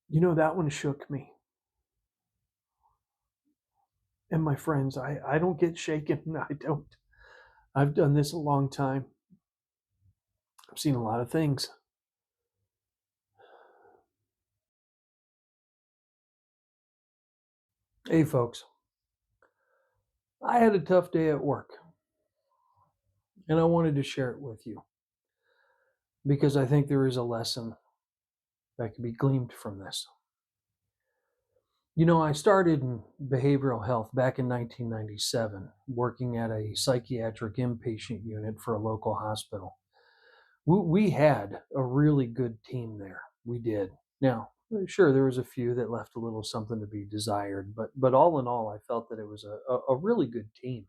That one shook me. And my friends, I don't get shaken. I don't. I've done this a long time. I've seen a lot of things. Hey, folks, I had a tough day at work, and I wanted to share it with you because I think there is a lesson that can be gleaned from this. I started in behavioral health back in 1997, working at a psychiatric inpatient unit for a local hospital. We had a really good team there. We did. Now, sure, there was a few that left a little something to be desired, but all in all, I felt that it was a really good team.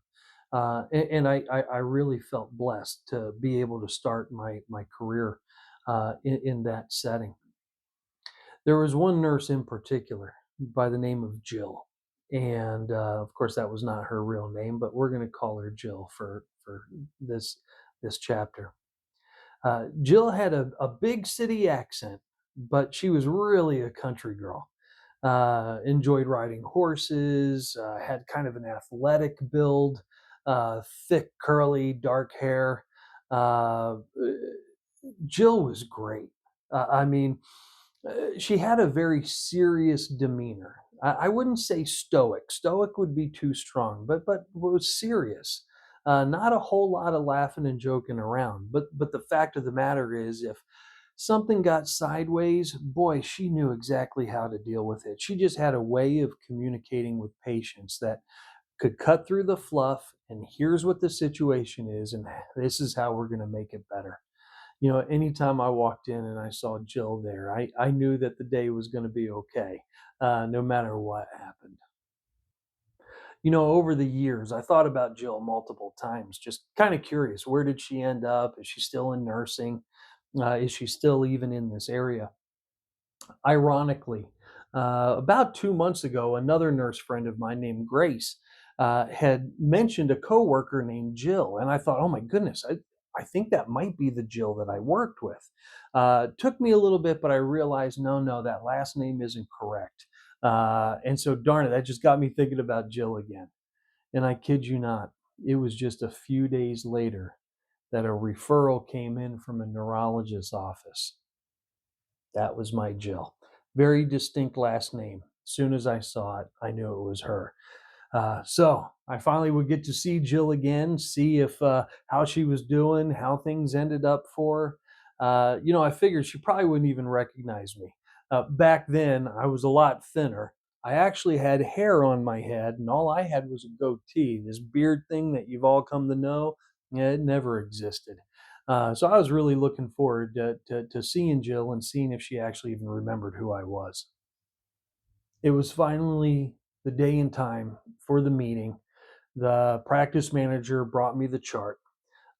And I really felt blessed to be able to start my career in that setting. There was one nurse in particular by the name of Jill, and of course that was not her real name, but we're going to call her Jill for this chapter. Jill had a big city accent, but she was really a country girl. Enjoyed riding horses, had kind of an athletic build, thick, curly, dark hair. Uh, Jill was great. I mean, she had a very serious demeanor. I wouldn't say stoic. Stoic would be too strong, but was serious. Not a whole lot of laughing and joking around. But the fact of the matter is, if something got sideways, boy, she knew exactly how to deal with it. She just had a way of communicating with patients that could cut through the fluff. And here's what the situation is, and this is how we're going to make it better. Anytime I walked in and I saw Jill there, I knew that the day was going to be okay, no matter what happened. Over the years, I thought about Jill multiple times, just kind of curious. Where did she end up? Is she still in nursing? Is she still even in this area? Ironically, about 2 months ago, another nurse friend of mine named Grace had mentioned a coworker named Jill, and I thought, oh my goodness, I think that might be the Jill that I worked with. Took me a little bit, but I realized, no, that last name isn't correct. And so, darn it, that just got me thinking about Jill again. And I kid you not, it was just a few days later that a referral came in from a neurologist's office. That was my Jill. Very distinct last name. As soon as I saw it, I knew it was her. So I finally would get to see Jill again, see if how she was doing, how things ended up for her. I figured she probably wouldn't even recognize me. Back then, I was a lot thinner. I actually had hair on my head, and all I had was a goatee. This beard thing that you've all come to know, yeah, it never existed. So I was really looking forward to seeing Jill and seeing if she actually even remembered who I was. It was finally the day and time for the meeting. The practice manager brought me the chart.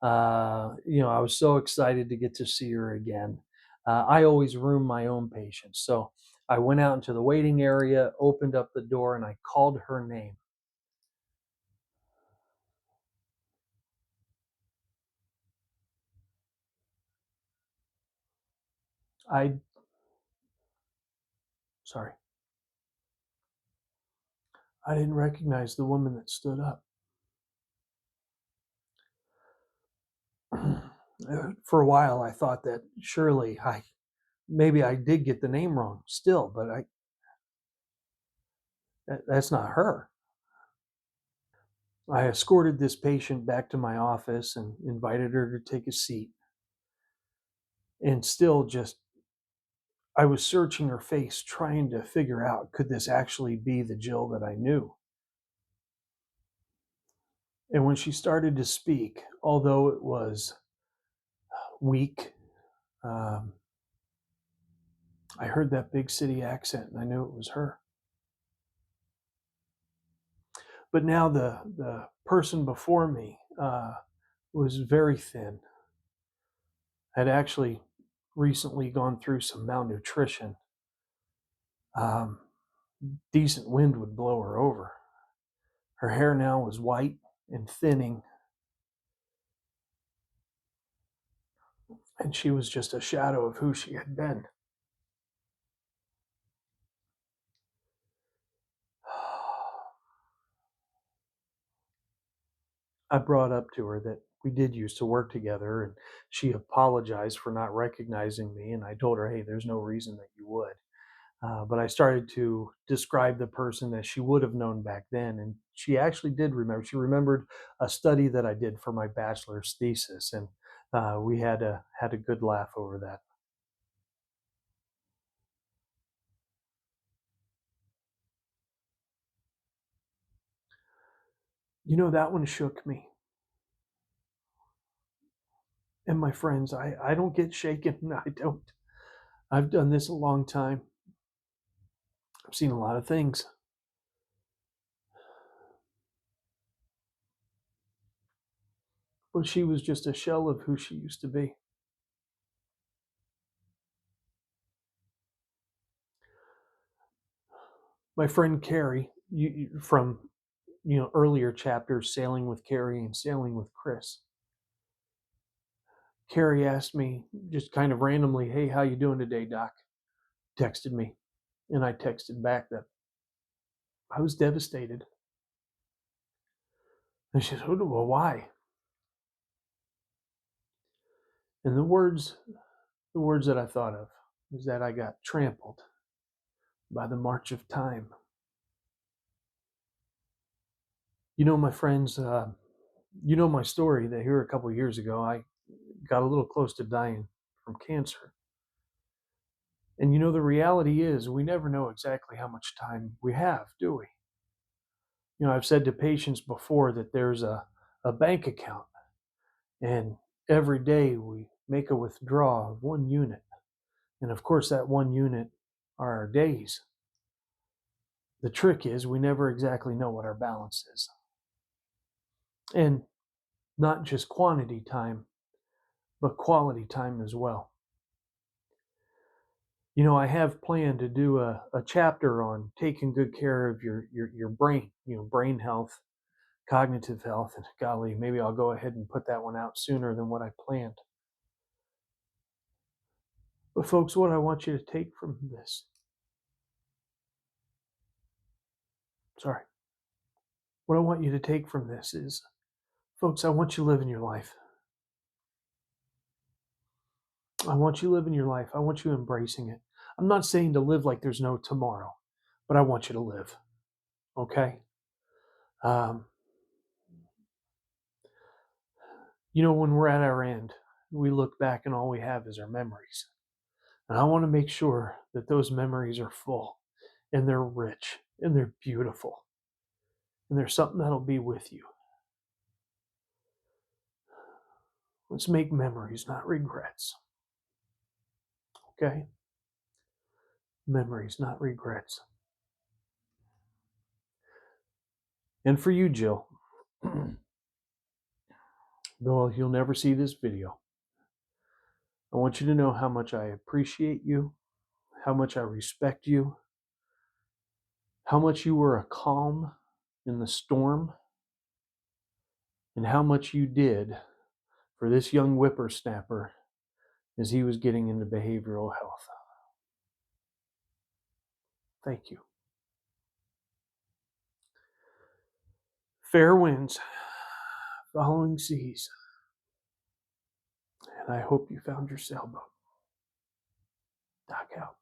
I was so excited to get to see her again. I always room my own patients. So I went out into the waiting area, opened up the door, and I called her name. I, sorry, I didn't recognize the woman that stood up. For a while, I thought that surely maybe I did get the name wrong still, but that's not her. I escorted this patient back to my office and invited her to take a seat. And still just, I was searching her face, trying to figure out, could this actually be the Jill that I knew? And when she started to speak, although it was weak, um, I heard that big city accent and I knew it was her. But now the person before me was very thin, had actually recently gone through some malnutrition. Um, Decent wind would blow her over. Her hair now was white and thinning, and she was just a shadow of who she had been. I brought up to her that we did used to work together, and she apologized for not recognizing me. And I told her, hey, there's no reason that you would. But I started to describe the person that she would have known back then, and she actually did remember. She remembered a study that I did for my bachelor's thesis, and we had a good laugh over that. That one shook me. And my friends, I don't get shaken. I don't. I've done this a long time. I've seen a lot of things, but she was just a shell of who she used to be. My friend Carrie, from earlier chapters, sailing with Carrie and sailing with Chris. Carrie asked me just kind of randomly, "Hey, how you doing today, Doc?" Texted me, and I texted back that I was devastated. And she said, "Well, why?" And the words that I thought of was that I got trampled by the march of time. My friends, my story. That here a couple of years ago, I got a little close to dying from cancer. And the reality is, we never know exactly how much time we have, do we? I've said to patients before that there's a bank account, and every day we make a withdrawal of 1 unit. And of course, that 1 unit are our days. The trick is we never exactly know what our balance is. And not just quantity time, but quality time as well. I have planned to do a chapter on taking good care of your brain, brain health, cognitive health. And golly, maybe I'll go ahead and put that one out sooner than what I planned. But folks, what I want you to take from this, sorry, what I want you to take from this is, folks, I want you living your life. I want you living your life. I want you embracing it. I'm not saying to live like there's no tomorrow, but I want you to live. Okay? Um, when we're at our end, we look back and all we have is our memories. And I want to make sure that those memories are full and they're rich and they're beautiful and there's something that'll be with you. Let's make memories, not regrets. Okay? Memories, not regrets. And for you, Jill, though you'll never see this video, I want you to know how much I appreciate you, how much I respect you, how much you were a calm in the storm, and how much you did for this young whippersnapper as he was getting into behavioral health. Thank you. Fair winds, following seas, and I hope you found your sailboat. Dock out.